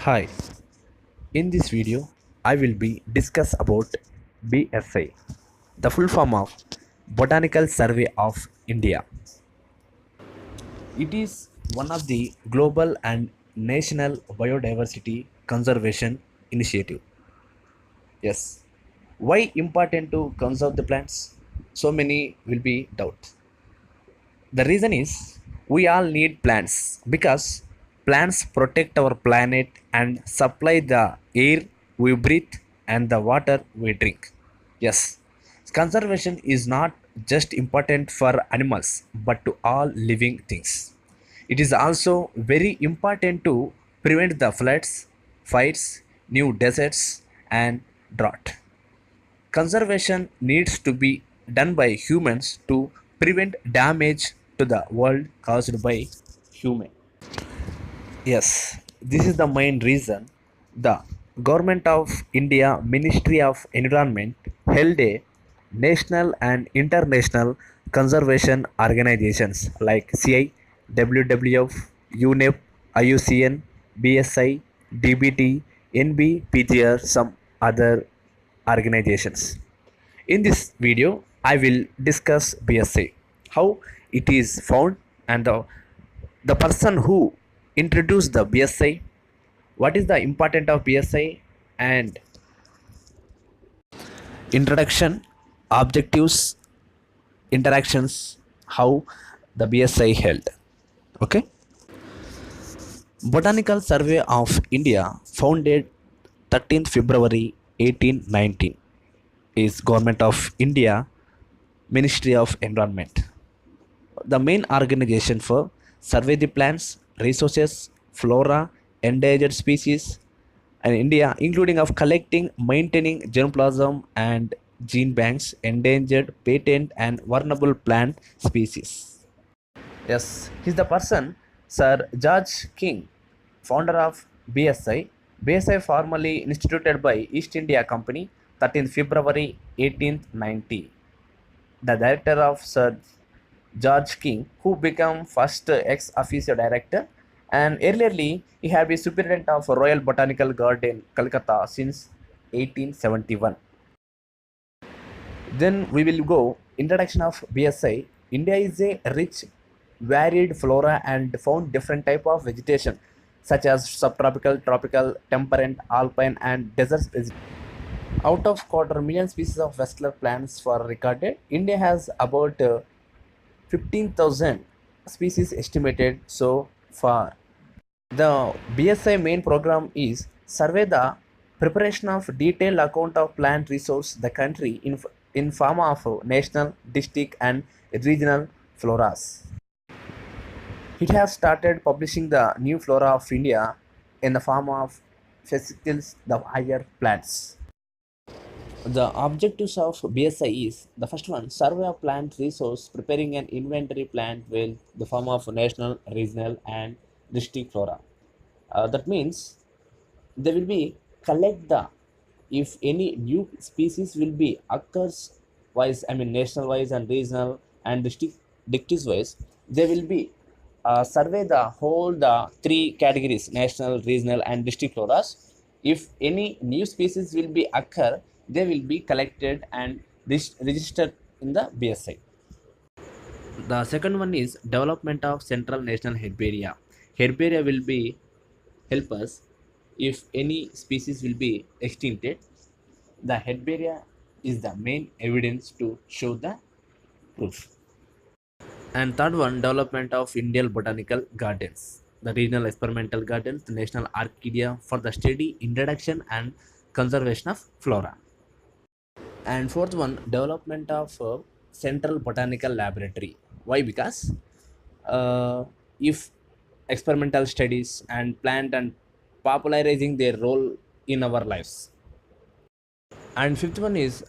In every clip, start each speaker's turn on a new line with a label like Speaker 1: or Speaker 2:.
Speaker 1: Hi, in this video I will be discuss about BSI, the full form of Botanical Survey of India. It is one of the global and national biodiversity conservation initiative. Yes. Why important to conserve the plants? So many will be doubt. The reason is we all need plants because plants protect our planet and supply the air we breathe and the water we drink. Yes, conservation is not just important for animals but to all living things. It is also very important to prevent the floods, fires, new deserts, and drought. Conservation needs to be done by humans to prevent damage to the world caused by human. Yes, this is the main reason the Government of India Ministry of Environment held a national and international conservation organizations like CI, WWF, UNEP, IUCN, BSI, DBT, NB, some other organizations. In this video, I will discuss BSI, how it is found, and the person who introduced the BSI, what is the important of BSI, and introduction, objectives, interactions, how the BSI held. Okay. Botanical Survey of India, founded 13th February 1819, is Government of India Ministry of Environment, the main organization for survey the plants, resources, flora, endangered species, and India, including of collecting, maintaining germplasm and gene banks, endangered, patent, and vulnerable plant species. Yes, he's the person, Sir George King, founder of BSI. BSI formally instituted by East India Company, 13th February 1890. The director of Sir George King, who became first ex officio director, and earlierly he had been superintendent of Royal Botanical Garden, Calcutta since 1871. Then we will go introduction of BSI. India is a rich, varied flora and found different type of vegetation such as subtropical, tropical, temperate, alpine, and desert vegetation. Out of quarter million species of vascular plants were recorded. India has about 15,000 species estimated so far. The BSI main program is survey the preparation of detailed account of plant resource the country in form of national, district, and regional floras. It has started publishing the new flora of India in the form of fascicles, the higher plants. The objectives of BSI is the first one, survey of plant resource, preparing an inventory plant with the form of national, regional, and district flora. That means they will be collect the if any new species will be occurs wise, I mean national wise and regional and district wise, they will be survey the whole the three categories national, regional, and district floras. If any new species will be occur, they will be collected and registered in the BSI. The second one is development of central national herbaria. Herbaria will be help us if any species will be extincted. The herbaria is the main evidence to show the proof. And third one, development of Indian botanical gardens, the regional experimental gardens, the national arcadia for the steady introduction and conservation of flora. And fourth one, development of central botanical laboratory. Why? Because if experimental studies and plant and popularizing their role in our lives. And fifth one is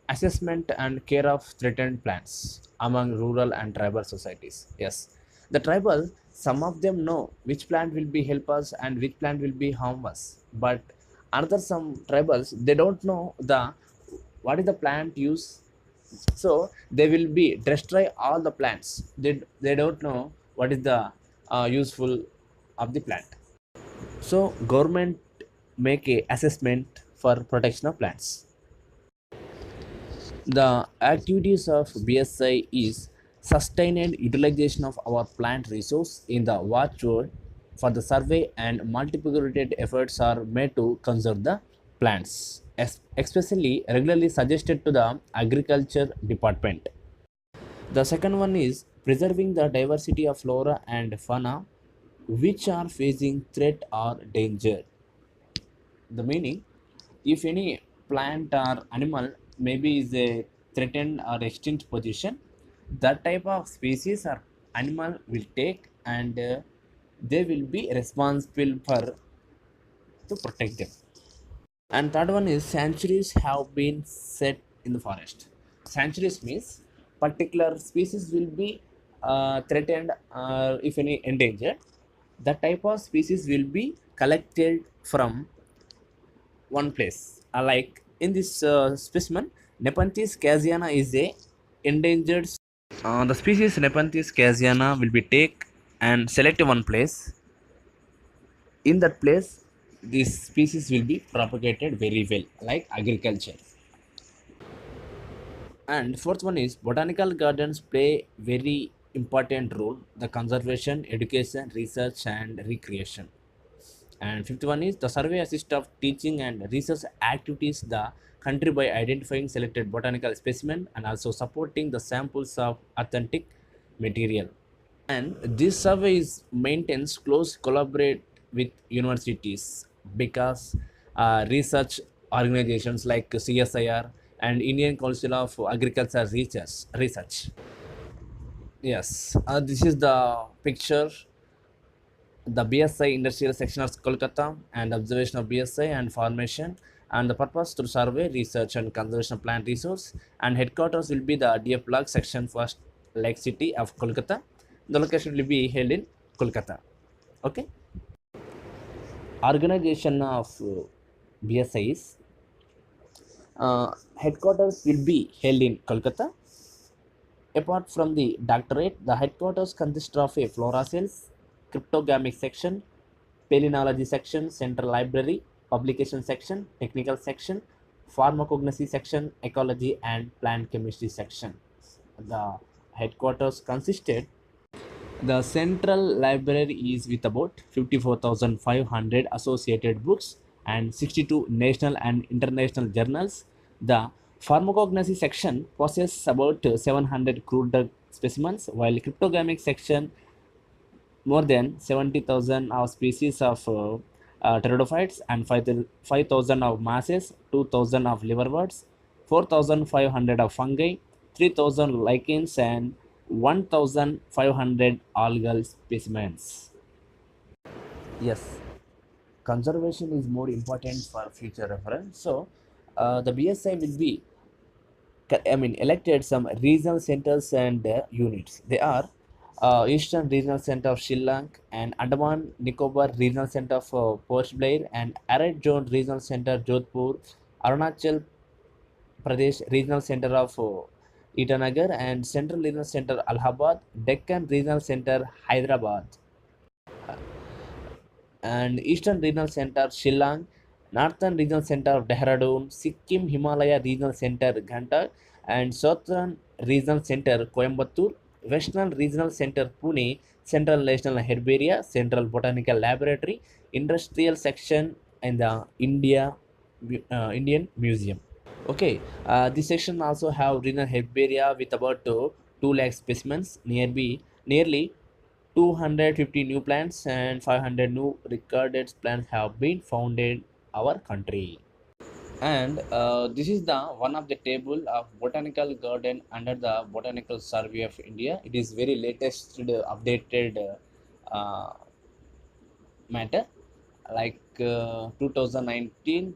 Speaker 1: assessment and care of threatened plants among rural and tribal societies. Yes, the tribal, some of them know which plant will be help us and which plant will be harm us, but another some tribals they don't know the what is the plant use, so they will be destroy all the plants. They don't know what is the useful of the plant. So government make a assessment for protection of plants. The activities of BSI is sustained utilization of our plant resource in the watchword for the survey, and multiplicated efforts are made to conserve the plants, especially regularly suggested to the agriculture department. The second one is preserving the diversity of flora and fauna which are facing threat or danger. The meaning, if any plant or animal maybe is a threatened or extinct position, that type of species or animal will take, and they will be responsible for to protect them. And third one is sanctuaries have been set in the forest. Sanctuaries means particular species will be threatened, if any endangered. That type of species will be collected from one place. Like in this specimen, Nepenthes casiana is a endangered. The species Nepenthes casiana will be take and select one place. In that place, this species will be propagated very well, like agriculture. And fourth one is botanical gardens play very important role the conservation, education, research, and recreation. And fifth one is the survey assists of teaching and research activities the country by identifying selected botanical specimen and also supporting the samples of authentic material. And this survey is maintains close collaborate with universities because research organizations like CSIR and Indian Council of Agriculture Research. Yes, this is the picture, the BSI industrial section of Kolkata and observation of BSI and formation, and the purpose through survey, research and conservation of plant resource, and headquarters will be the DF Block section first Lake City of Kolkata. The location will be held in Kolkata. Okay. Organization of BSI is headquarters will be held in Kolkata. Apart from the doctorate, the headquarters consists of a flora cells, cryptogamic section, palynology section, central library, publication section, technical section, pharmacognosy section, ecology, and plant chemistry section. The headquarters consisted. The central library is with about 54,500 associated books and 62 national and international journals. The pharmacognosy section possesses about 700 crude drug specimens, while cryptogamic section more than 70,000 of species of pteridophytes and 5,000 of masses, 2,000 of liverworts, 4,500 of fungi, 3,000 lichens, and 1,500 algal specimens. Yes, conservation is more important for future reference. So, the BSI will be elected some regional centers and units. They are Eastern Regional Center of Shillong and Andaman Nicobar Regional Center of Port Blair and Arid Zone Regional Center Jodhpur, Arunachal Pradesh Regional Center of Itanagar and Central Regional Center Allahabad, Deccan Regional Center Hyderabad, and Eastern Regional Center Shillong, Northern Regional Center of Dehradun, Sikkim Himalaya Regional Center Ghantak, and Southern Regional Center Coimbatore, Western Regional Center Pune, Central National Herbaria, Central Botanical Laboratory, Industrial Section, and the Indian Museum. Okay, this section also have renal herbaria with about 2 lakh specimens, nearly 250 new plants and 500 new recorded plants have been found in our country. And this is the one of the table of botanical garden under the Botanical Survey of India. It is very latest updated matter, like 2019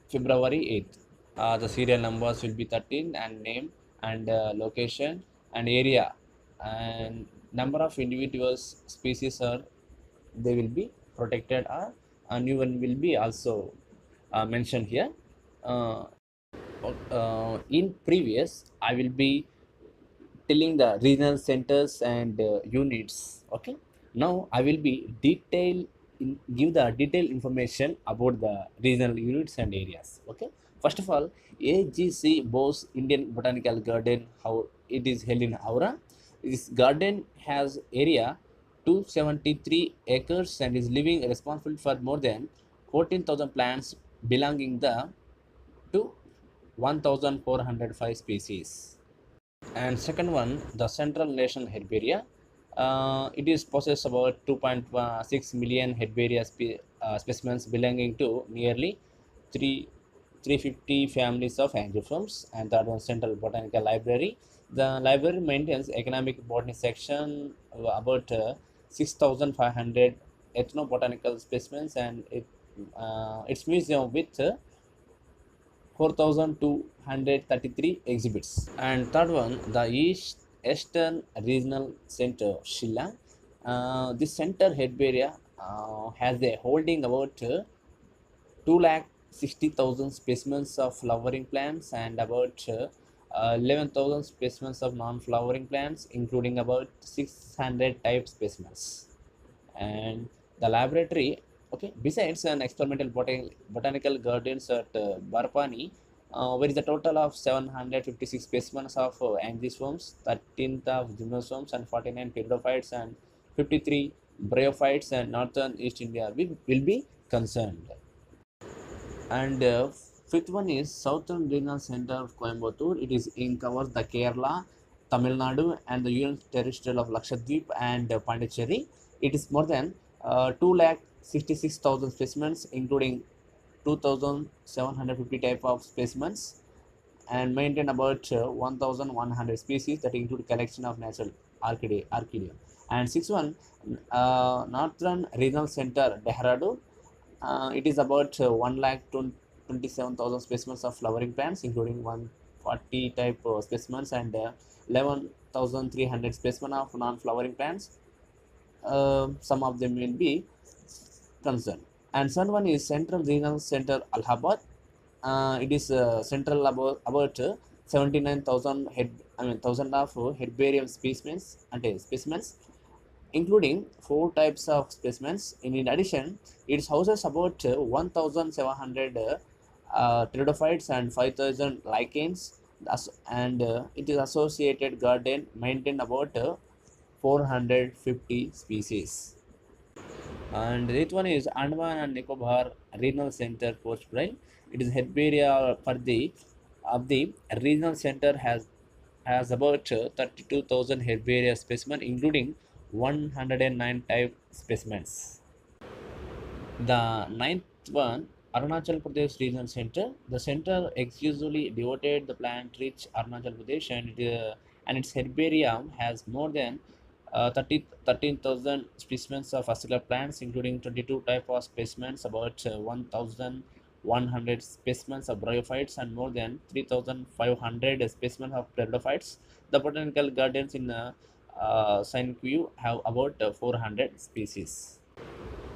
Speaker 1: February 8th. The serial numbers will be 13 and name and location and area and number of individuals species are they will be protected, or a new one will be also mentioned here. Uh, in previous, I will be telling the regional centers and units. Okay, now I will be detail give the detailed information about the regional units and areas. Okay, first of all, AGC Bose Indian Botanical Garden, how it is held in Aura. This garden has area 273 acres and is living responsible for more than 14,000 plants belonging to 1,405 species. And second one, the Central National Herbaria. It is possessed about 2.6 million herbaria specimens belonging to nearly 3 350 families of angiosperms. And third one, Central Botanical Library. The library maintains economic botany section about 6,500 ethnobotanical specimens, and its museum with 4,233 exhibits. And third one, the Eastern Regional Center, Shillong. This center herbaria has a holding about 2 lakh 60,000 specimens of flowering plants and about 11,000 specimens of non-flowering plants, including about 600 type specimens. And the laboratory, okay, besides an experimental botanical gardens at Barpani, where is a total of 756 specimens of angiosperms, 13th of gymnosperms, and 49 pteridophytes and 53 bryophytes, and northern East India will be concerned. And fifth one is Southern Renal Center of Coimbatore. It is in covers the Kerala, Tamil Nadu, and the Union Territory of Lakshadweep and Pondicherry. It is more than 2 lakh 66,000 specimens, including 2,750 type of specimens, and maintain about 1,100 species that include collection of natural orchidea. And sixth one, Northern Regional Center, Dehradun. It is about 1 lakh 27,000 specimens of flowering plants, including 140 type specimens and 11,300 specimens of non-flowering plants. Some of them will be concerned. And third one is Central Renal Center, Allahabad. It is central about 79,000 thousand of herbarium specimens, including 4 types of specimens. In addition, it houses about 1,700 pteridophytes and 5,000 lichens, and it is associated garden maintained about 450 species. And the eighth one is Andaman and Nicobar Regional Center, Port Braille. It is herbaria for the of the regional center has about 32,000 herbaria specimens, including 109 type specimens. The ninth one, Arunachal Pradesh Regional Center. The center exclusively devoted the plant-rich Arunachal Pradesh, and its herbarium has more than 13,000 specimens of vascular plants, including 22 type of specimens, about 1,100 specimens of bryophytes, and more than 3,500 specimens of pteridophytes. The botanical gardens in Saint-Q have about 400 species.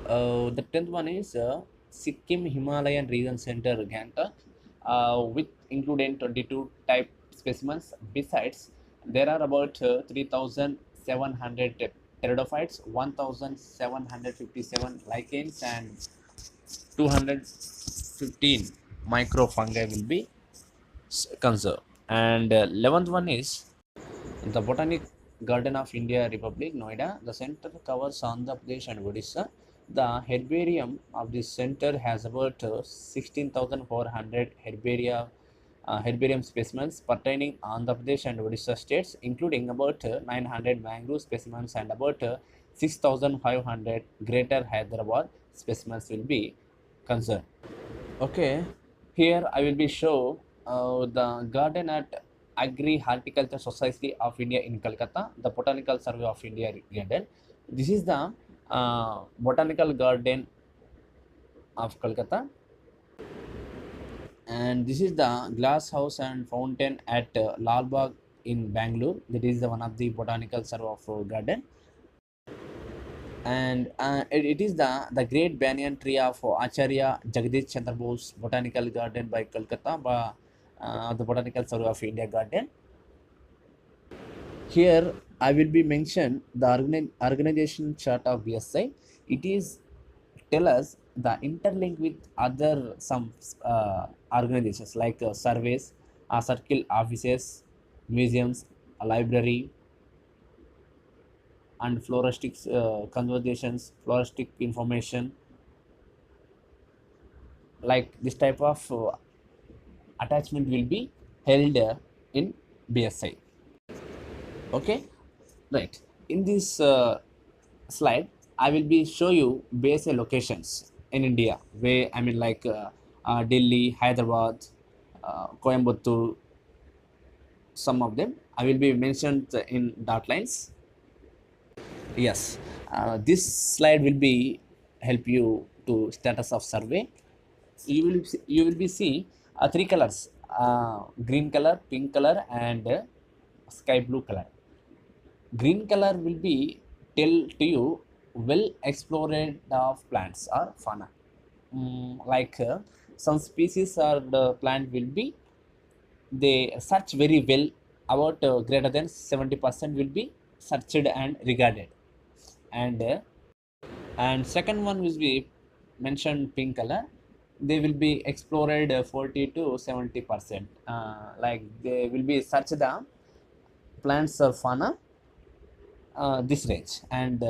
Speaker 1: The 10th one is Sikkim Himalayan Region Center, Gangtok, with including 22 type specimens. Besides, there are about 3,700 pteridophytes, 1,757 lichens, and 215 microfungi will be conserved. And 11th one is the Botanic Garden of India Republic, Noida. The center covers Andhra Pradesh and Odisha. The herbarium of this center has about 16,400 herbarium specimens pertaining Andhra Pradesh and Odisha states, including about 900 mangrove specimens and about 6,500 Greater Hyderabad specimens will be concerned. Okay, here I will be show the garden at Agri Horticulture Society of India in Calcutta, the Botanical Survey of India Garden. This is the Botanical Garden of Calcutta, and this is the glass house and fountain at Lal Bagh in Bangalore. That is the one of the Botanical Survey of garden. And it is the great banyan tree of Acharya Jagdish Chandra Bose Botanical Garden by Calcutta, by the Botanical Survey of India Garden. Here I will be mention the organization chart of BSI. It is tell us the interlink with other some organizations like surveys, circle offices, museums, a library, and floristic conversations, floristic information, like this type of attachment will be held in BSI. Okay, right. In this slide, I will be show you BSI locations in India, where I mean like Delhi, Hyderabad, Coimbatore. Some of them I will be mentioned in dot lines. Yes, this slide will be help you to status of survey. You will be see three colors: green color, pink color, and sky blue color. Green color will be tell to you well explored of plants or fauna. Like some species or the plant will be they search very well, about greater than 70% will be searched and regarded, and second one will be mentioned pink color, they will be explored 40 to 70%, like they will be searched the plants or fauna this range, and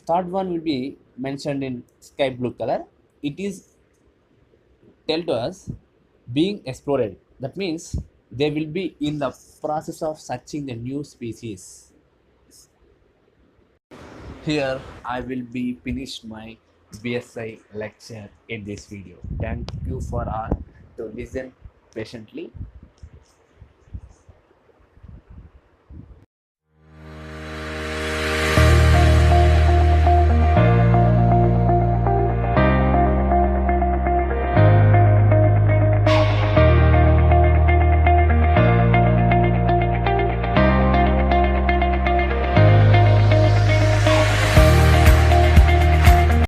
Speaker 1: third one will be mentioned in sky blue color, it is tell to us being explored, that means they will be in the process of searching the new species. Here I will be finished my BSI lecture in this video. Thank you for all to listen patiently.